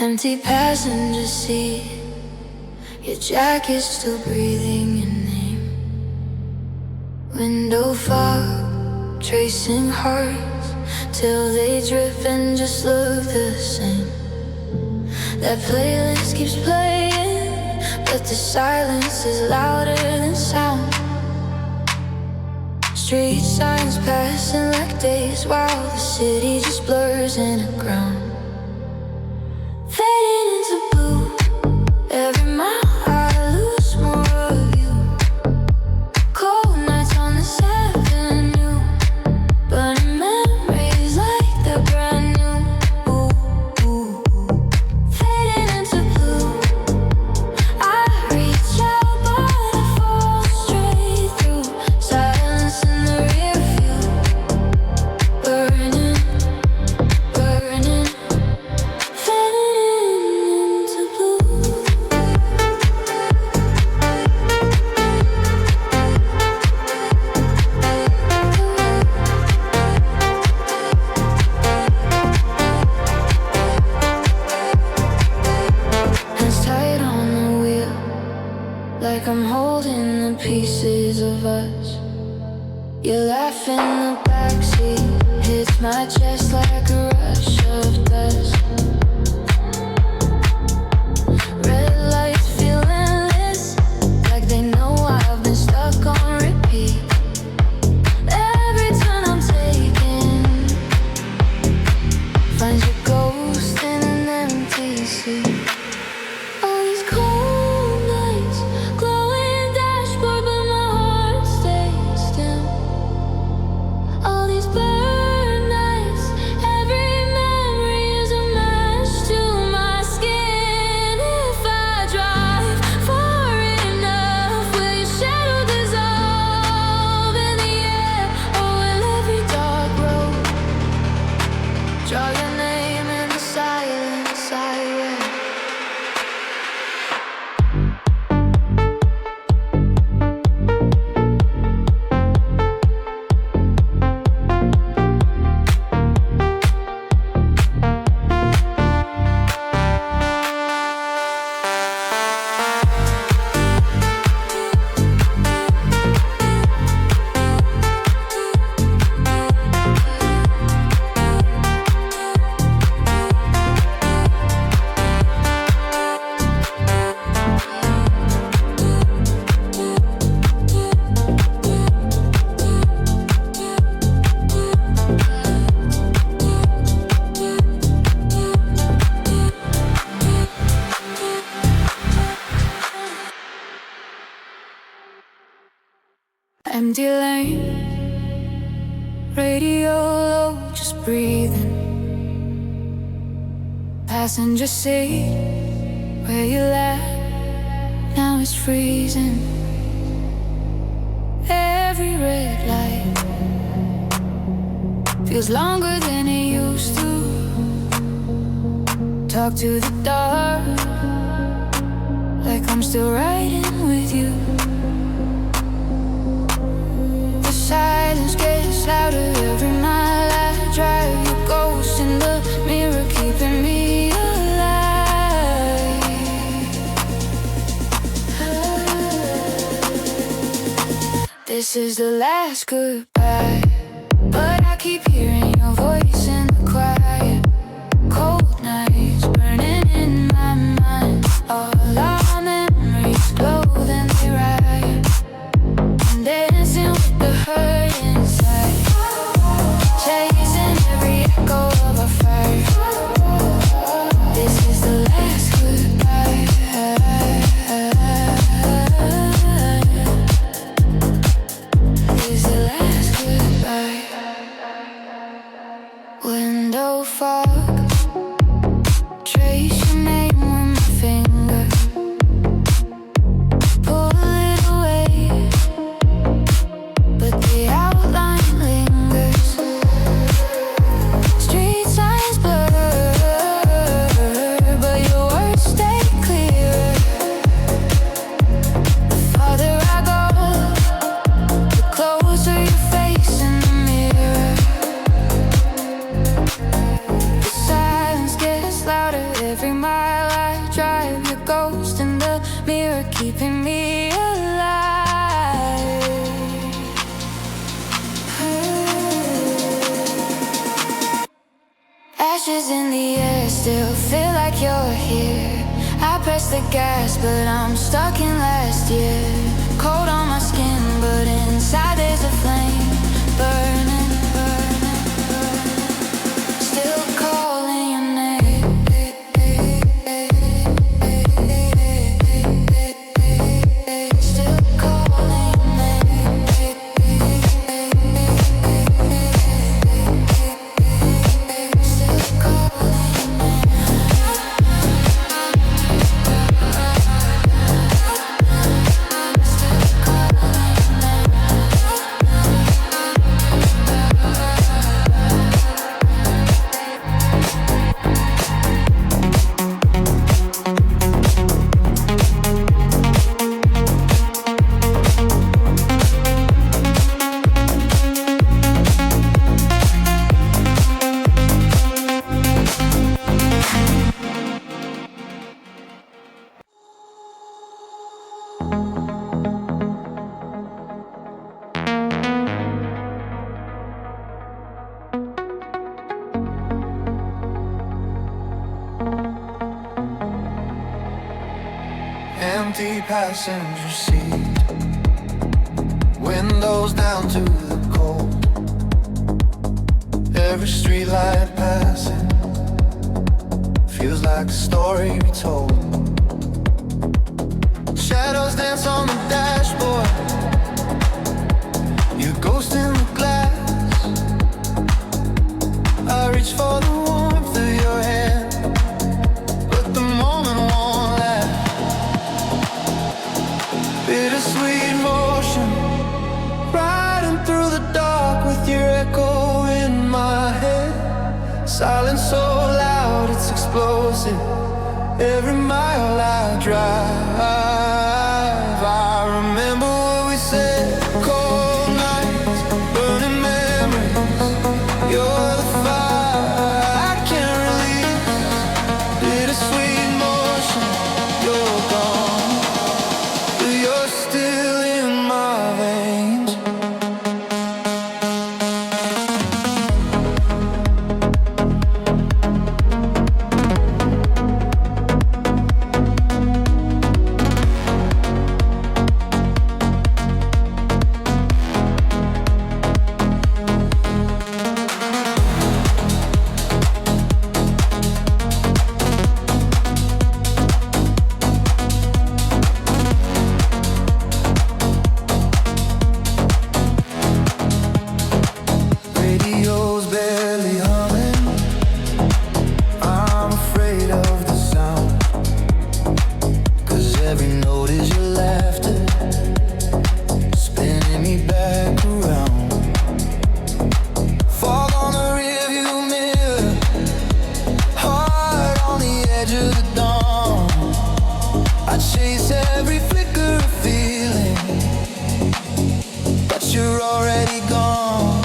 Empty passenger seat, your jacket's still breathing your name. Window fog, tracing hearts till they drip and just look the same. That playlist keeps playing, but the silence is louder than sound. Street signs passing like days while the city just blurs in the ground. Fading into blue, every mile I lose more of you. Cold nights on this avenue, burning memories like they're brand new. Ooh, ooh, ooh. Fading into blue, I reach out but I fall straight through. Silence in the rear view, burning, burning. Like I'm holding the pieces of us. You laugh in the backseat, hits my chest like a rush of dust. Red lights feel endless, like they know I've been stuck on repeat. Every turn I'm taking finds your ghost in an empty seat. All these cold nights, glowing dashboard, but my heart stays still. All these burn nights, every memory is a match to my skin. If I drive far enough, will your shadow dissolve in the air? Or will every dark road draw your name in the silence I wear? Empty lane, radio low, just breathing. Passenger seat, where you left, now it's freezing. Every red light feels longer than it used to. Talk to the dark, like I'm still riding with you. Silence gets louder every mile I drive. Your ghost in the mirror keeping me alive. This is the last goodbye, but I keep hearing your voice in the quiet. Cold nights burning in my mind. All our memories glow, then they riot. And dancing with the hurt inside, chasing every echo of our fire. This is the last goodbye. This is the last goodbye. Window keeping me alive. Ashes in the air, still feel like you're here. I press the gas, but I'm stuck in last year. Cold on my skin, but inside there's a flame burning, burning, burning. Still calling your name. Still calling your name. Still calling your Empty passenger seat, windows down to the cold. Every street light passing feels like a story retold. Shadows dance on the dashboard, your ghost in the glass. I reach for the warmth of your hand, but the moment won't last. Bittersweet motion, riding through the dark with your echo in my head. Silence so loud, it's explosive. Every mile I drive, I remember what we said. Cold nights, burning memories. You're the fire I can't release. Bittersweet motion, you're gone, but you're still in my veins. Radio's barely humming, I'm afraid of the sound, 'cause every note is your laughter, spinning me back around. Fog on the rearview mirror, heart on the edge of the dawn. I chase every flicker of feeling, but you're already gone.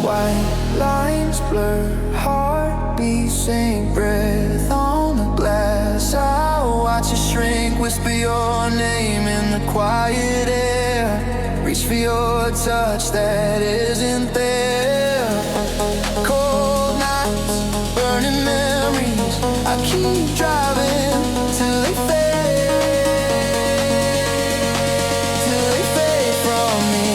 White lines blur, heartbeat sink, breath on the glass. I watch you shrink, whisper your name in the quiet air. Reach for your touch that isn't there. Cold nights, burning memories. I keep driving till they fade from me.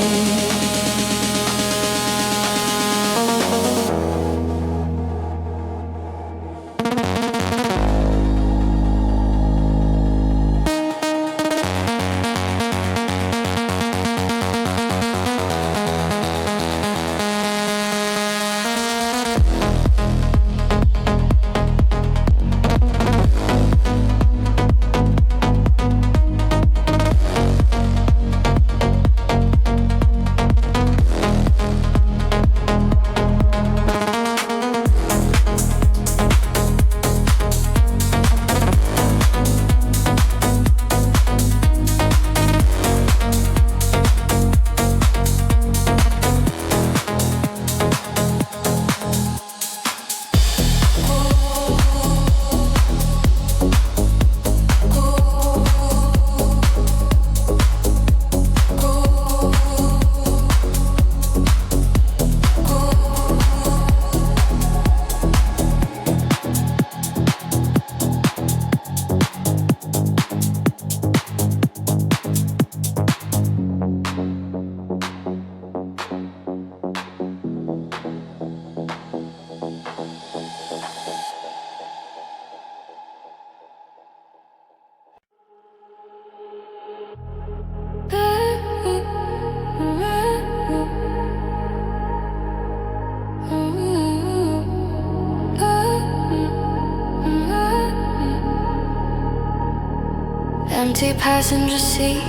Empty passenger seat.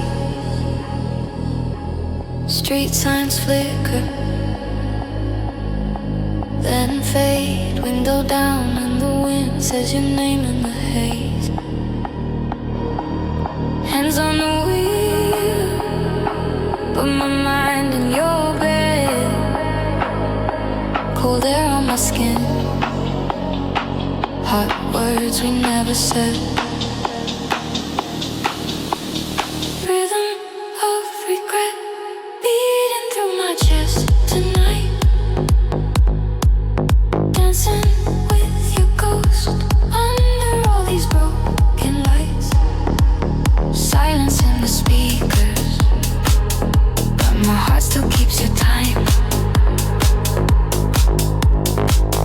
Street signs flicker, then fade. Window down and the wind says your name in the haze. Hands on the wheel, put my mind in your bed. Cold air on my skin, hot words we never said. Rhythm of regret beating through my chest tonight. Dancing with your ghost under all these broken lights. Silence in the speakers, but my heart still keeps your time.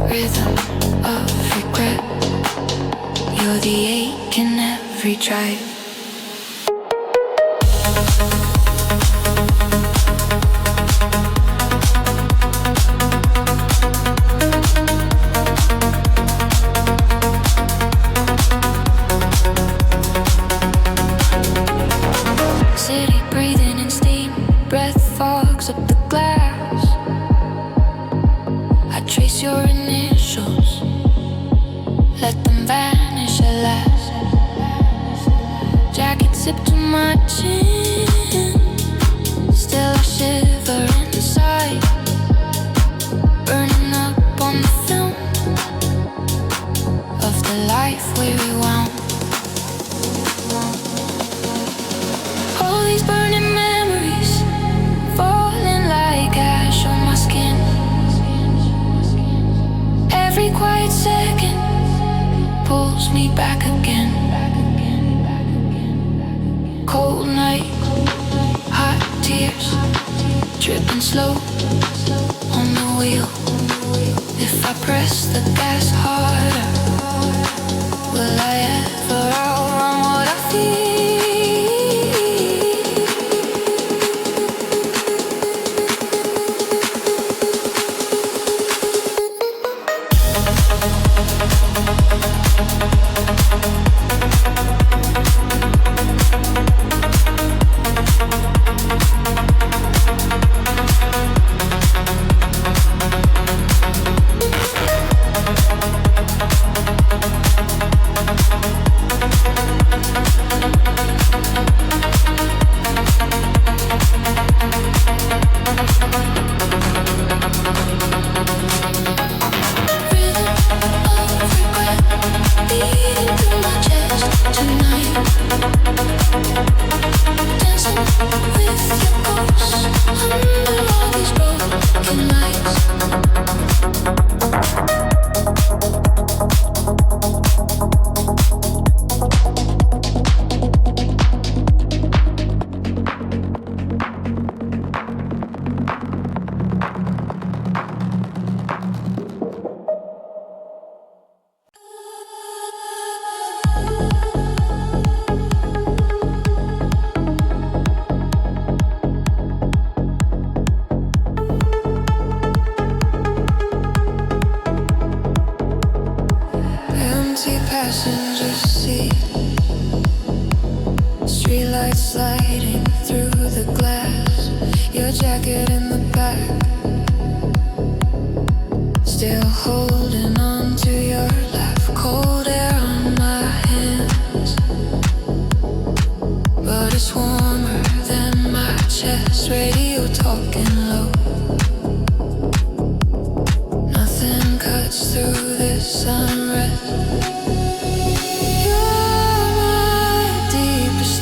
Rhythm of regret, you're the ache in every drive. City breathing in steam, breath fogs up the glass. I trace your initials, let them vanish at last. Jacket zipped to my chin, still I shiver inside. Burning up on the film of the life we rewound. All these burning memories falling like ash on my skin. Every quiet second pulls me back again. Cold night, hot tears, dripping slow on the wheel. If I press the gas harder, will I ever outrun what I feel? Passenger seat, streetlights sliding through the glass. Your jacket in the back, still holding on to your laugh. Cold air on my hands, but it's warmer than my chest. Radio talking low, nothing cuts through this unrest.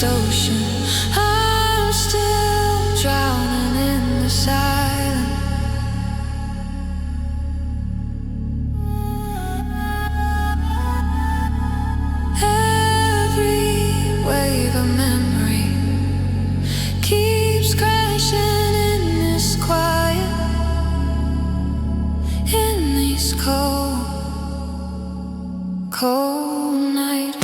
Ocean, I'm still drowning in the silence. Every wave of memory keeps crashing in this quiet, in these cold, cold nights.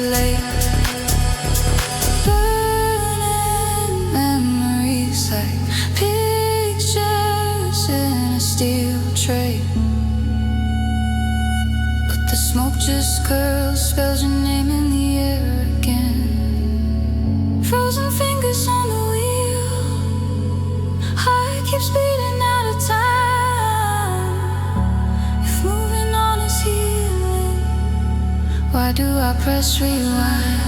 late. Burning memories like pictures in a steel tray. But the smoke just curls, spells your name in the air again. Frozen fingers on the wheel, heart keeps beating out of time. If moving on is healing, why do I press rewind?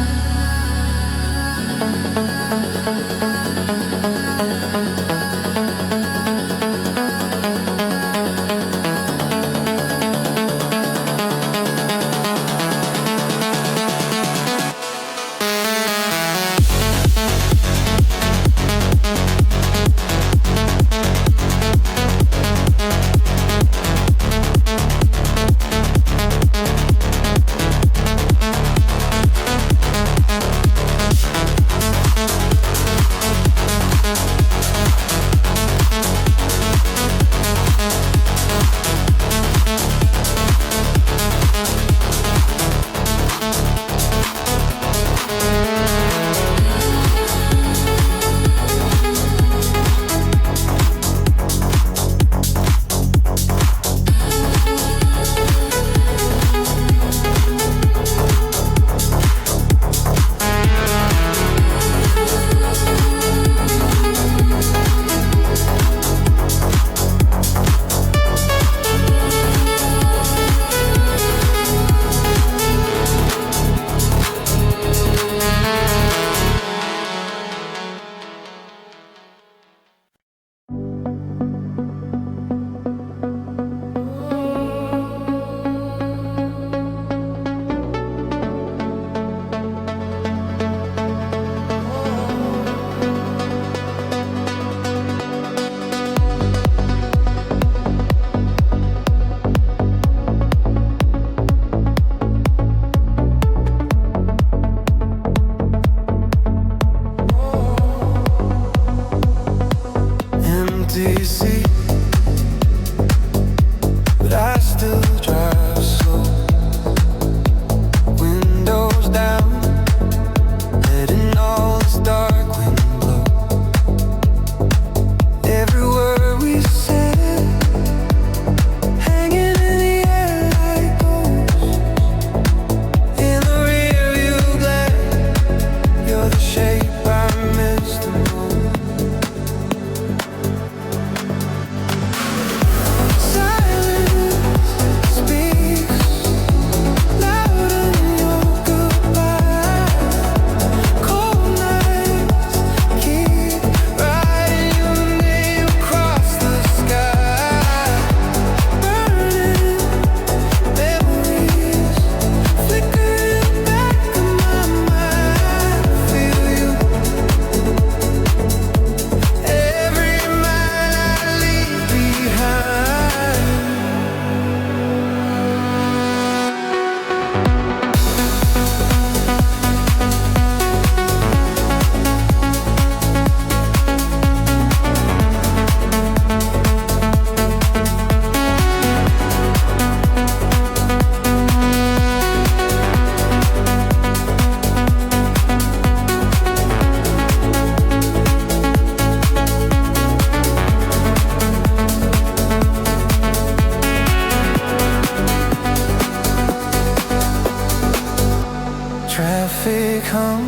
Traffic hum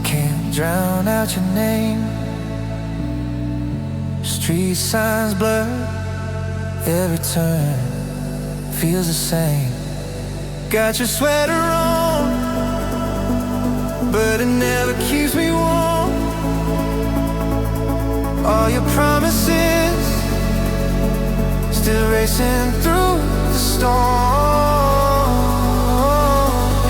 can't drown out your name. Street signs blur, every turn feels the same. Got your sweater on, but it never keeps me warm. All your promises still racing through the storm.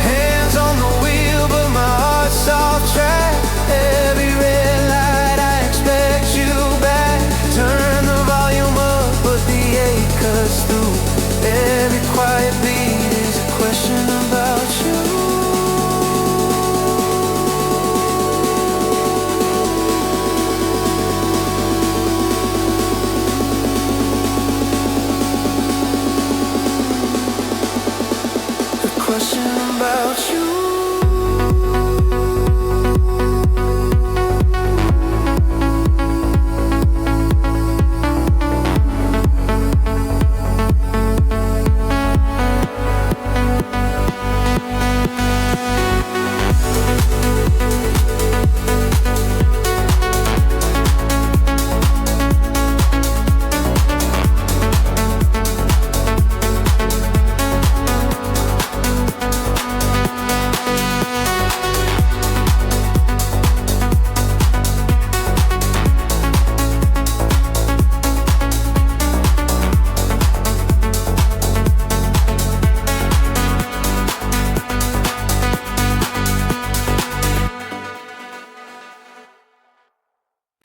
Hands on the wheel, but my heart's off track. Every red light, I expect you back. Turn the volume up, but the ache cuts through. Every quiet beat is a question about you. about you.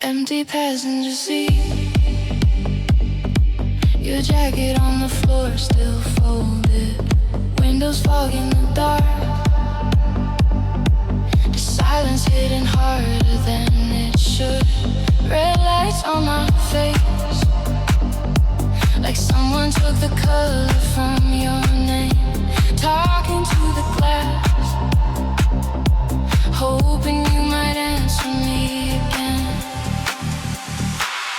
Empty passenger seat. Your jacket on the floor still folded. Windows fog in the dark. The silence hitting harder than it should. Red lights on my face, like someone took the color from your name. Talking to the glass, hoping you might answer me again.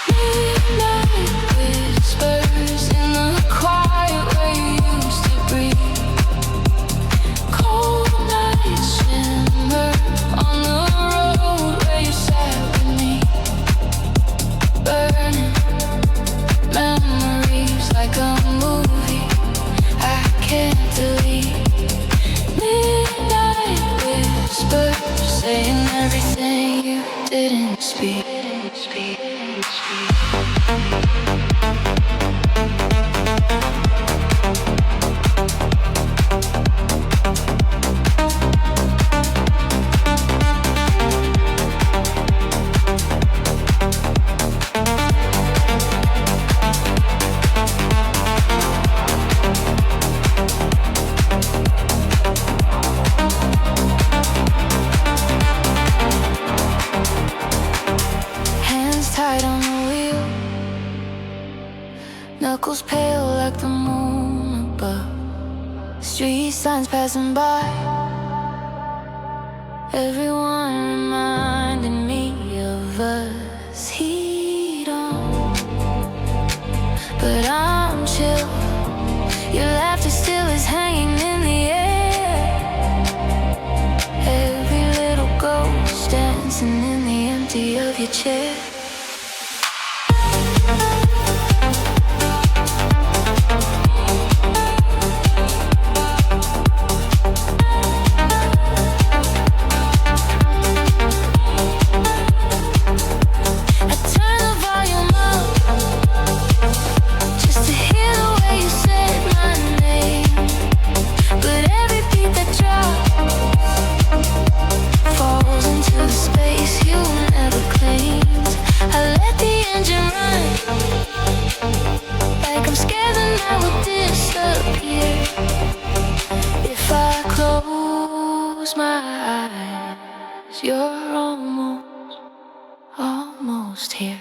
Midnight whispers in the quiet where you used to breathe. Cold nights shimmer on the road where you sat with me. Burning memories like a movie I can't delete. Midnight whispers saying everything you didn't speak. Knuckles pale like the moon above. Street signs passing by. Everyone reminding me of us. Heat on, but I'm chill. Your laughter still is hanging in the air. Every little ghost dancing in the empty of your chair. You're almost here.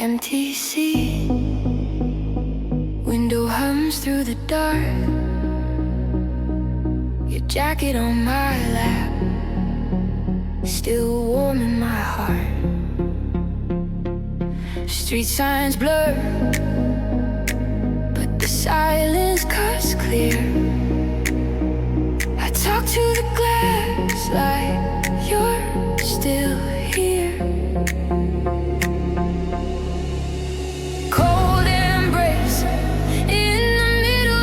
Empty seat, window hums through the dark. Your jacket on my lap, still warm in my heart. Street signs blur, but the silence cuts clear. I talk to the glass like you're still here. Cold embrace in the middle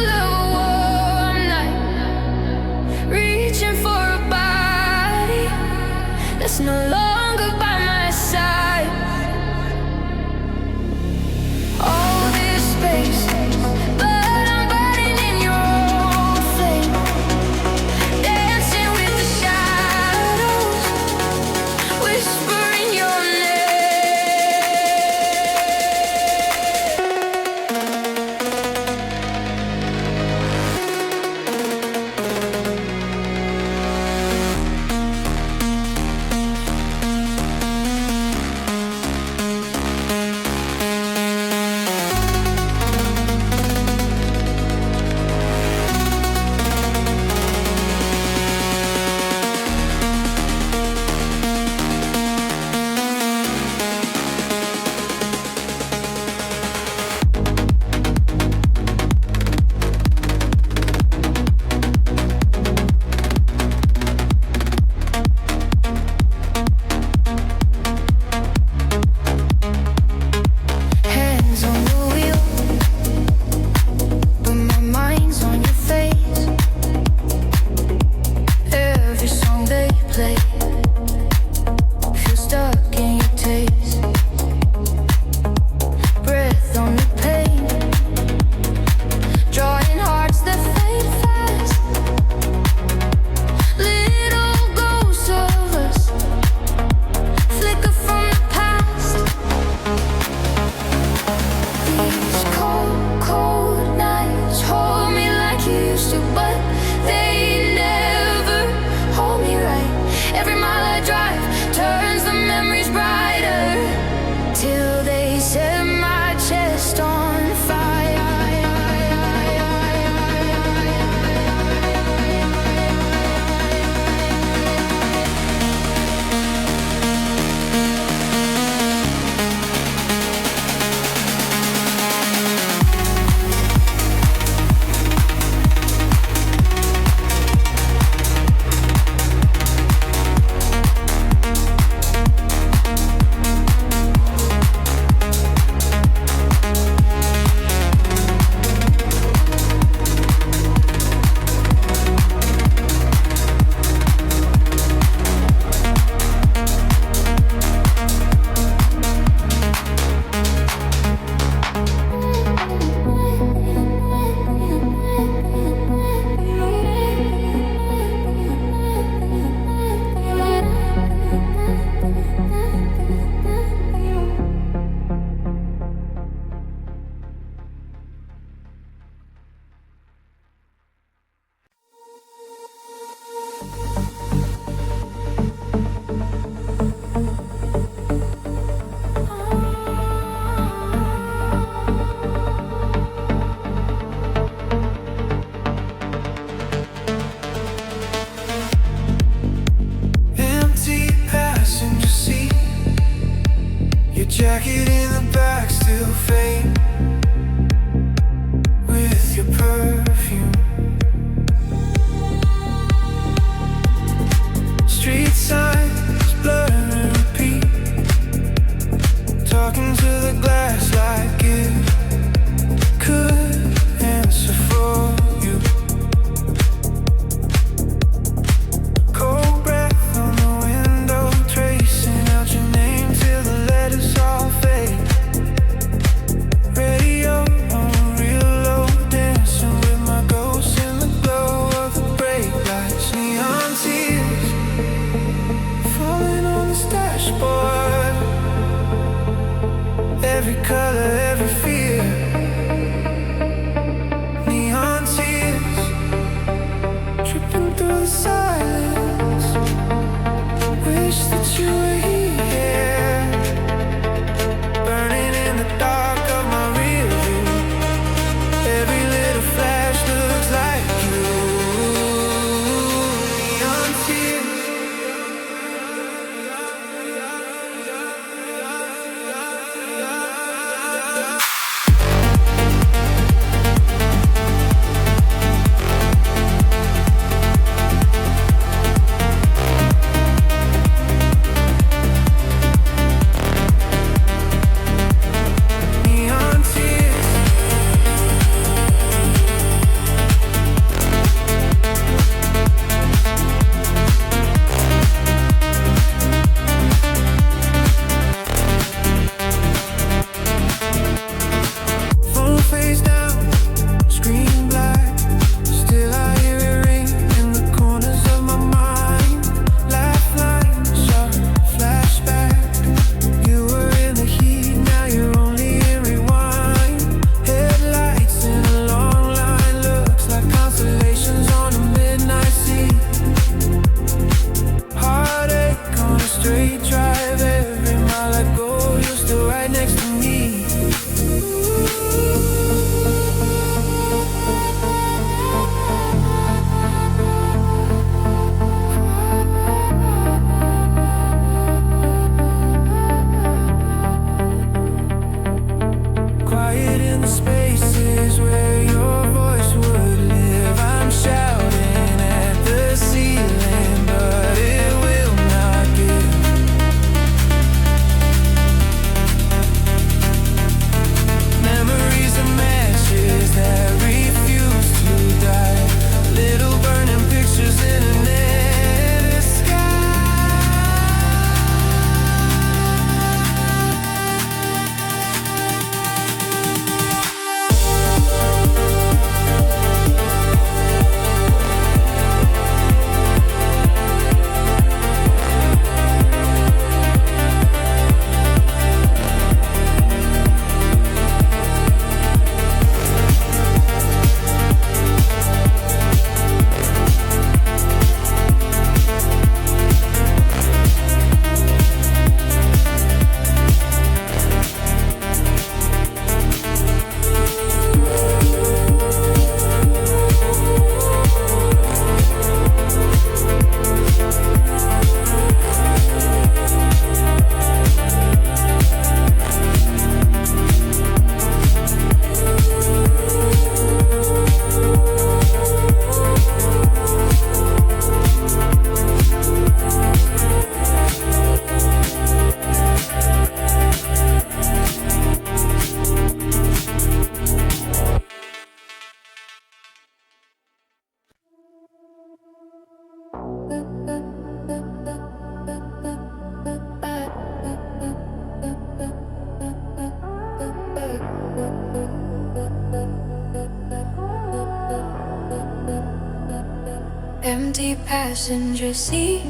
Empty passenger seat,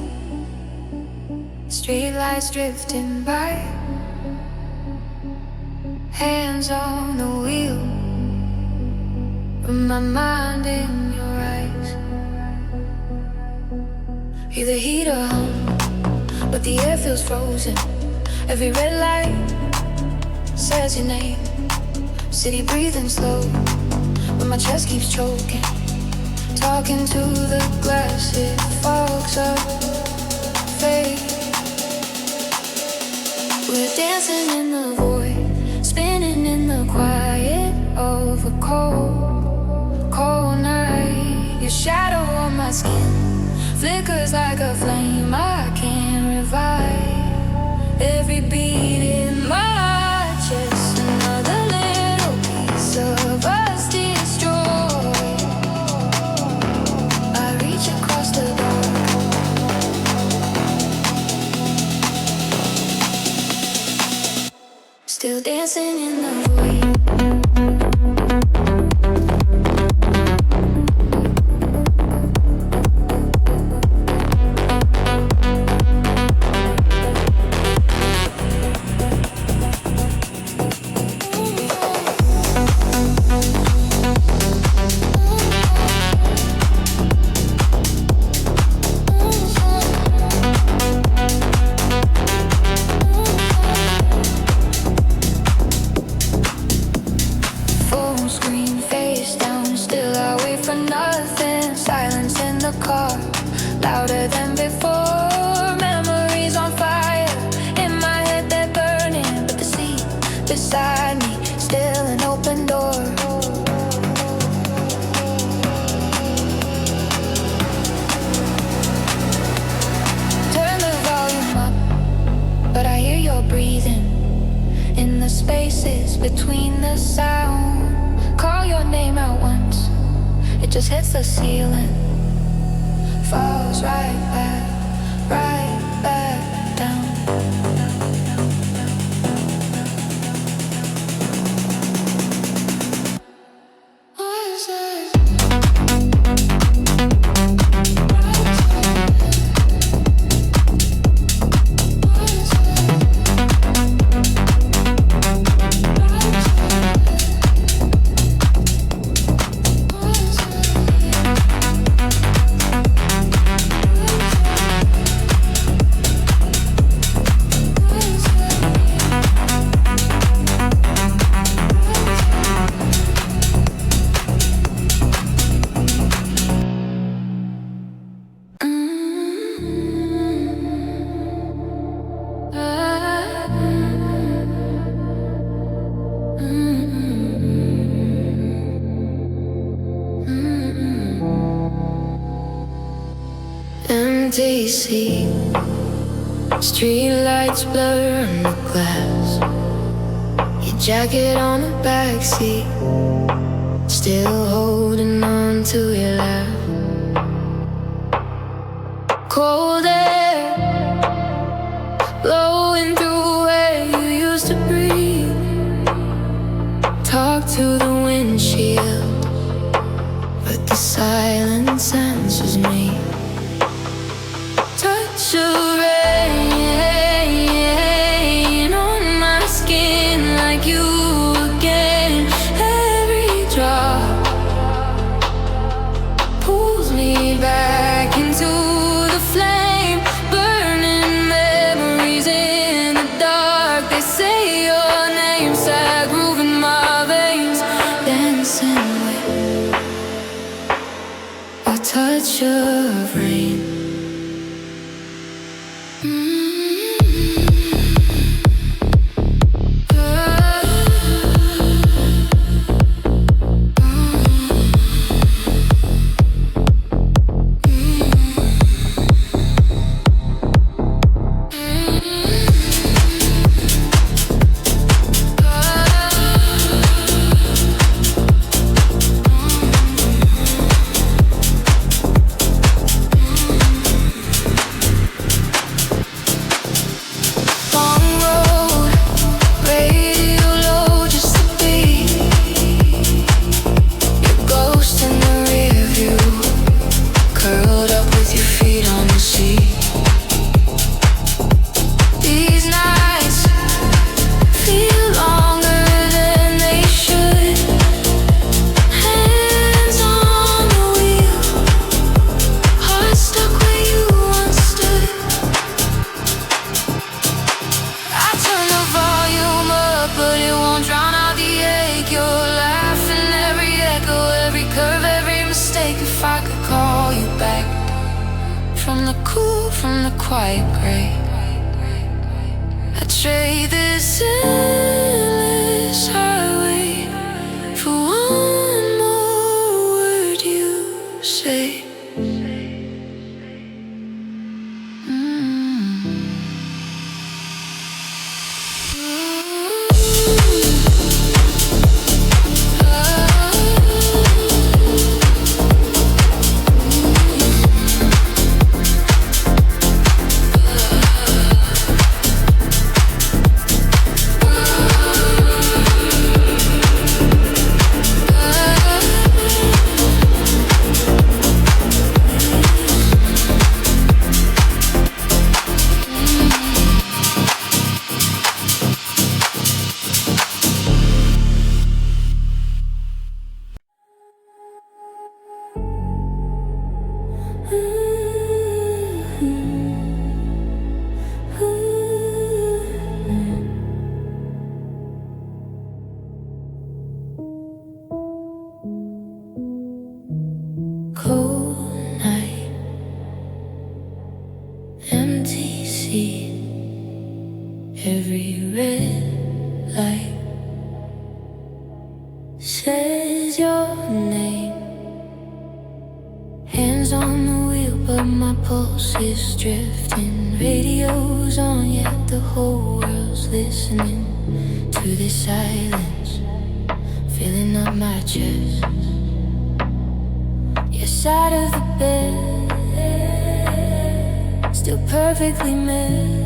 streetlights drifting by, hands on the wheel, but my mind in your eyes. You're the heat of home, but the air feels frozen. Every red light says your name. City breathing slow, but my chest keeps choking. Talking to the glass, it fogs up, fade. We're dancing in the void, spinning in the quiet of a cold, cold night. Your shadow on my skin flickers like a flame I can't revive. Every beat in my chest, another little piece of us destroyed. Across the dark, still dancing in the void. Louder than before, memories on fire. In my head they're burning, but the seat beside me, still an open door. Turn the volume up, but I hear your breathing in the spaces between the sound. Call your name out once, it just hits the ceiling. Falls right back down. What is it? Empty seat, street lights blur on the glass. Your jacket on the backseat, still holding on to your laugh. Cold air blowing through where you used to breathe. Talk to the windshield, but the silence answers me. Touch of rain on my skin, like you again. Every drop pulls me back into the flame. Burning memories in the dark. They say your name, sad groove in my veins. Dancing with a touch of rain. mistake if I could call you back from the cool, from the quiet gray. I'd trade this endless highway for one more word you say. Cold night, empty seat, every red light says your name. Hands on the wheel, but my pulse is drifting. Radio's on, yet the whole world's listening to this silence, filling up my chest. Your side of the bed, still perfectly met.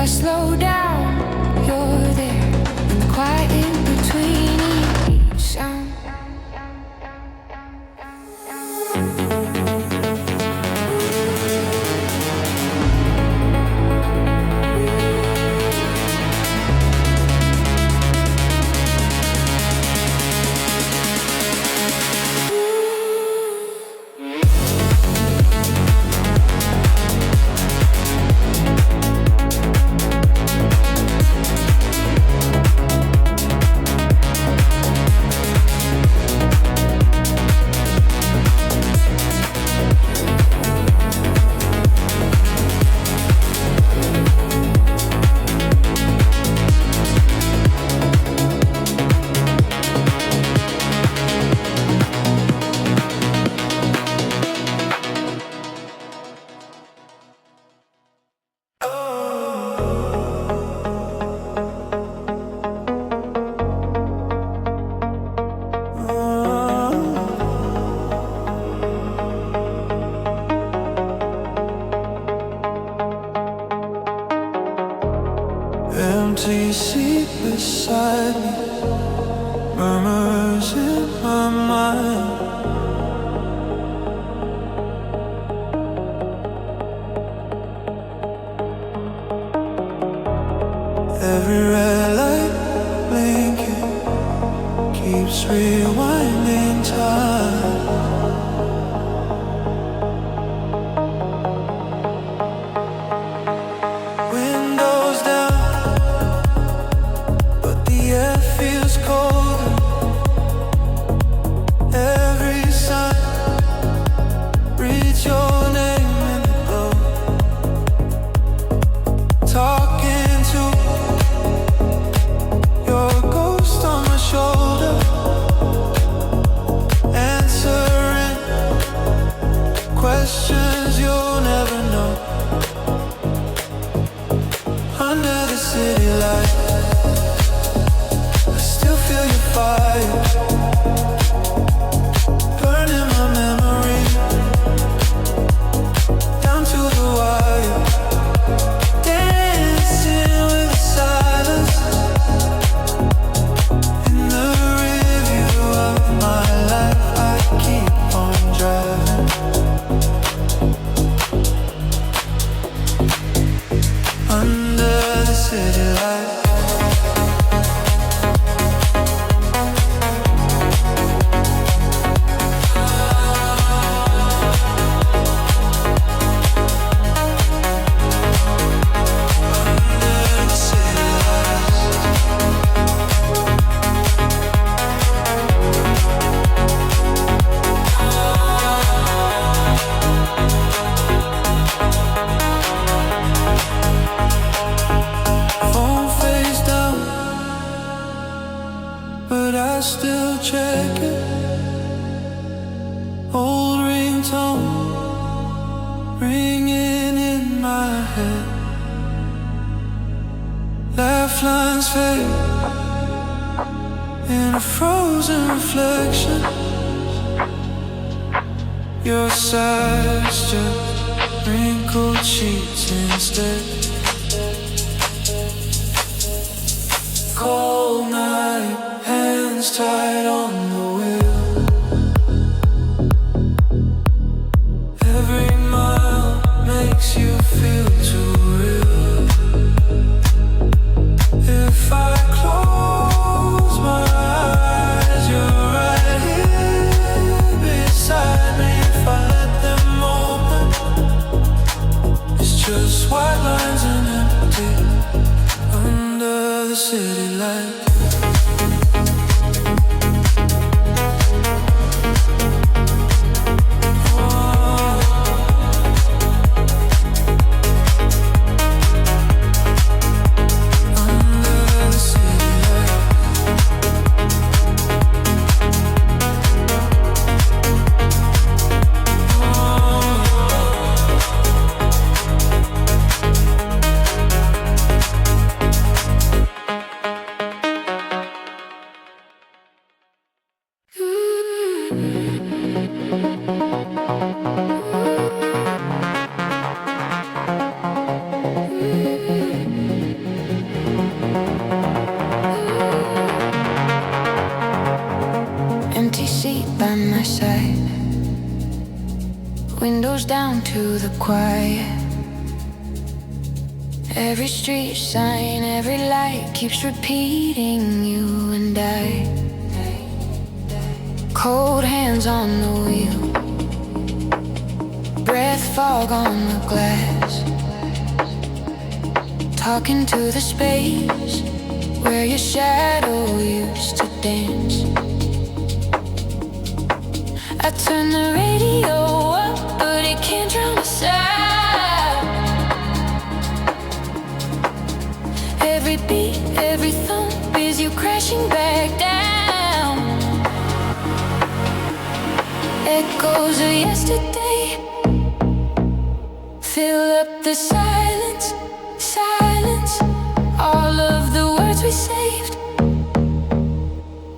Slow down, you're there, in the quiet in between each sound. empty seat beside me, murmurs in my mind. Every red light blinking keeps rewinding time. Windows down, but the air feels colder. Every sign reads your name in the glow. Talking to your ghost on my shoulder, answering questions you'll never know. Under the city light, I still feel your fire, burning my memory down to the wire. Dancing with the silence in the review of my life. I keep on driving under the city light. Under the city phone face down, but I still check it. Old ringtone ringing in my head. Lifelines fade in a frozen reflection. Your side's just wrinkled sheets instead. Cold night, hands tied on the wheel. Every mile makes you feel too real. If I close my eyes, you're right here beside me. If I let them open, it's just white lines and empty under the city light. Under the city light. Empty seat by my side, windows down to the quiet. Every street sign, every light keeps repeating you and I. Cold hands on the wheel, breath fog on the glass. Talking to the space where your shadow used to dance. I turn the radio up, but it can't drown the sound. Every beat, every thump is you crashing back down. Echoes of yesterday fill up the silence, silence. All of the words we saved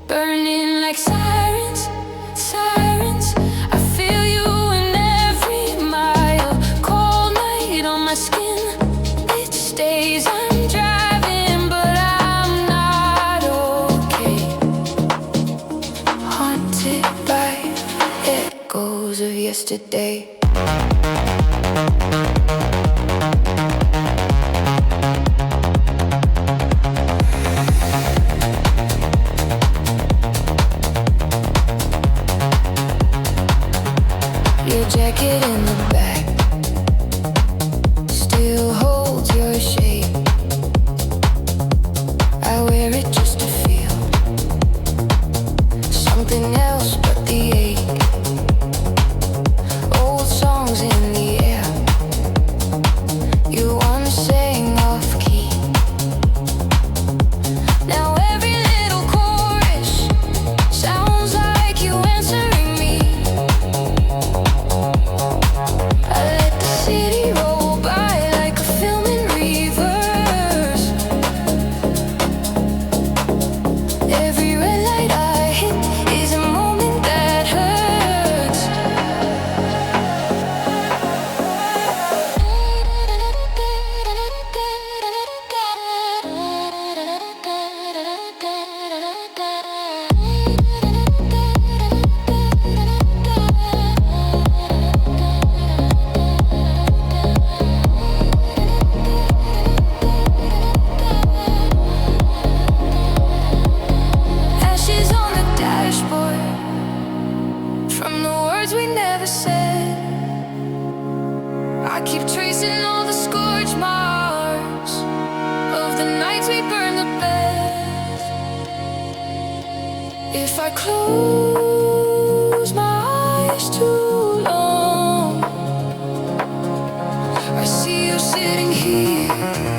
burning like sirens, sirens. I feel you in every mile. Cold night on my skin, it stays. I'm driving, but yesterday. Your jacket in the back still holds your shape. I wear it just to feel something else but the ache. Old songs in the air, you wanna sing off key. Now every little chorus sounds like you answering me. I let the city roll by like a film in reverse. Every red light I hit is a moment that hurts. Ashes on the dashboard from the words we never said. I keep tracing all the scorch marks of the nights we burned the bed. If I close my eyes too long, I see you sitting here